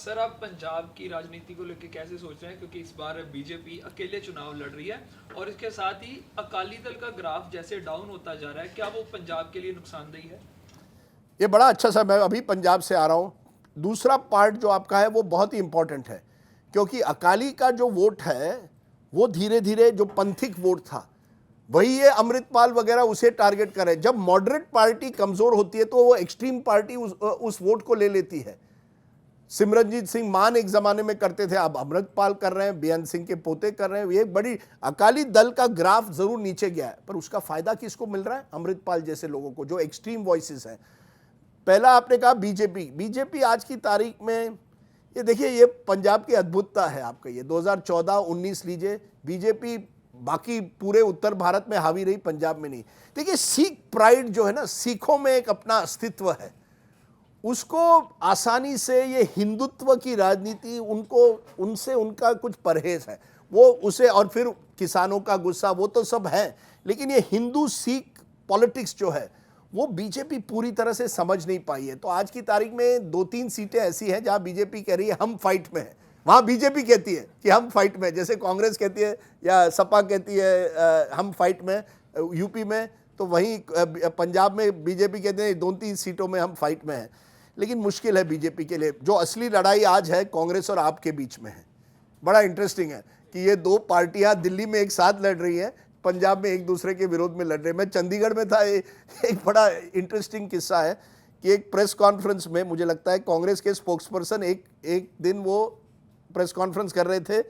Sir आप पंजाब की राजनीति को लेकर कैसे सोच रहे हैं, क्योंकि इस बार बीजेपी अकेले चुनाव लड़ रही है और इसके साथ ही अकाली दल का ग्राफ जैसे डाउन होता जा रहा है, क्या वो पंजाब के लिए नुकसानदेही है? ये बड़ा अच्छा सा, मैं अभी पंजाब से आ रहा हूँ। दूसरा पार्ट जो आपका है वो बहुत ही इंपॉर्टेंट है, क्योंकि अकाली का जो वोट है वो धीरे धीरे जो पंथिक वोट था वही ये अमृतपाल वगैरह उसे टारगेट करे। जब मॉडरेट पार्टी कमजोर होती है तो वो एक्सट्रीम पार्टी उस वोट को ले लेती है। सिमरनजीत सिंह मान एक जमाने में करते थे, अब अमृतपाल कर रहे हैं, बेअंत सिंह के पोते कर रहे हैं। ये बड़ी अकाली दल का ग्राफ जरूर नीचे गया है, पर उसका फायदा किसको मिल रहा है? अमृतपाल जैसे लोगों को, जो एक्सट्रीम वॉइसेस हैं। पहला आपने कहा बीजेपी आज की तारीख में, ये देखिए ये पंजाब की अद्भुतता है। आपका ये 2014-19 लीजिए, बीजेपी बाकी पूरे उत्तर भारत में हावी रही, पंजाब में नहीं। देखिए सिख प्राइड जो है ना, सिखों में एक अपना अस्तित्व है, उसको आसानी से ये हिंदुत्व की राजनीति उनको, उनसे उनका कुछ परहेज है वो उसे, और फिर किसानों का गुस्सा वो तो सब है, लेकिन ये हिंदू सिख पॉलिटिक्स जो है वो बीजेपी पूरी तरह से समझ नहीं पाई है। तो आज की तारीख में 2-3 सीटें ऐसी हैं जहां बीजेपी कह रही है हम फाइट में हैं, वहां बीजेपी कहती है कि हम फाइट में, जैसे कांग्रेस कहती है या सपा कहती है हम फाइट में यूपी में, तो वहीं पंजाब में बीजेपी कहते हैं 2-3 सीटों में हम फाइट में हैं। लेकिन मुश्किल है बीजेपी के लिए। जो असली लड़ाई आज है कांग्रेस और आप के बीच में है। बड़ा इंटरेस्टिंग है कि ये दो पार्टियां दिल्ली में एक साथ लड़ रही हैं, पंजाब में एक दूसरे के विरोध में लड़ रहे हैं। मैं चंडीगढ़ में था, एक बड़ा इंटरेस्टिंग किस्सा है कि एक प्रेस कॉन्फ्रेंस में मुझे लगता है कांग्रेस के स्पोक्सपर्सन एक दिन वो प्रेस कॉन्फ्रेंस कर रहे थे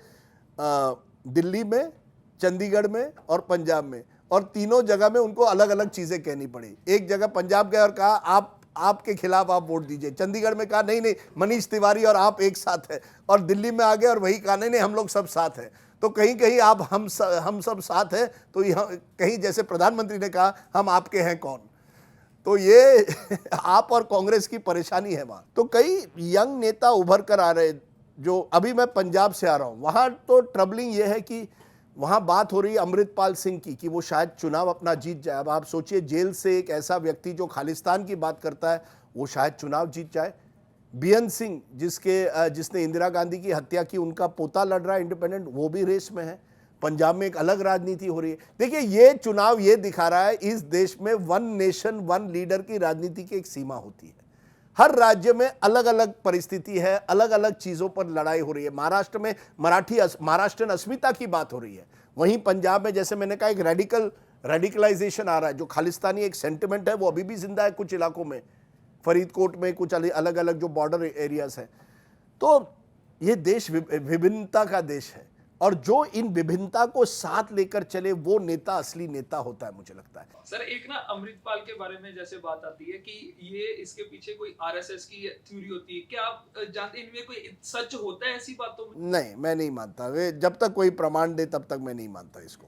दिल्ली में, चंडीगढ़ में और पंजाब में, और तीनों जगह में उनको अलग अलग चीज़ें कहनी पड़ी। एक जगह पंजाब गए और कहा आपके खिलाफ आप वोट दीजिए, चंडीगढ़ में कहा नहीं मनीष तिवारी और आप एक साथ है, और दिल्ली में आ गए और वही कहा नहीं हम लोग सब साथ हैं। तो कहीं कहीं आप हम सब साथ हैं, तो यहाँ कहीं जैसे प्रधानमंत्री ने कहा हम आपके हैं कौन। तो ये आप और कांग्रेस की परेशानी है वहाँ। तो कई यंग नेता उभर कर आ रहे, जो अभी मैं पंजाब से आ रहा हूँ, वहाँ तो ट्रबलिंग ये है कि वहाँ बात हो रही है अमृतपाल सिंह की कि वो शायद चुनाव अपना जीत जाए। अब आप सोचिए, जेल से एक ऐसा व्यक्ति जो खालिस्तान की बात करता है वो शायद चुनाव जीत जाए। बेअंत सिंह जिसने इंदिरा गांधी की हत्या की, उनका पोता लड़ रहा है इंडिपेंडेंट, वो भी रेस में है। पंजाब में एक अलग राजनीति हो रही है। देखिए ये चुनाव ये दिखा रहा है इस देश में वन नेशन वन लीडर की राजनीति की एक सीमा होती है। हर राज्य में अलग अलग परिस्थिति है, अलग अलग चीजों पर लड़ाई हो रही है। महाराष्ट्र में महाराष्ट्रन अस्मिता की बात हो रही है, वहीं पंजाब में जैसे मैंने कहा एक रेडिकलाइजेशन आ रहा है। जो खालिस्तानी एक सेंटिमेंट है वो अभी भी जिंदा है कुछ इलाकों में, फरीदकोट में कुछ अलग अलग जो बॉर्डर एरियाज हैं। तो ये देश विभिन्नता का देश है, और जो इन विभिन्नता को साथ लेकर चले वो नेता असली नेता होता है, मुझे लगता है। सर एक ना अमृतपाल के बारे में जैसे बात आती है कि ये इसके पीछे कोई आरएसएस की थ्योरी होती है, क्या आप जानते हैं इनमें कोई सच होता है ऐसी बातों में? नहीं, मैं नहीं मानता। वे जब तक कोई प्रमाण दे तब तक मैं नहीं मानता इसको।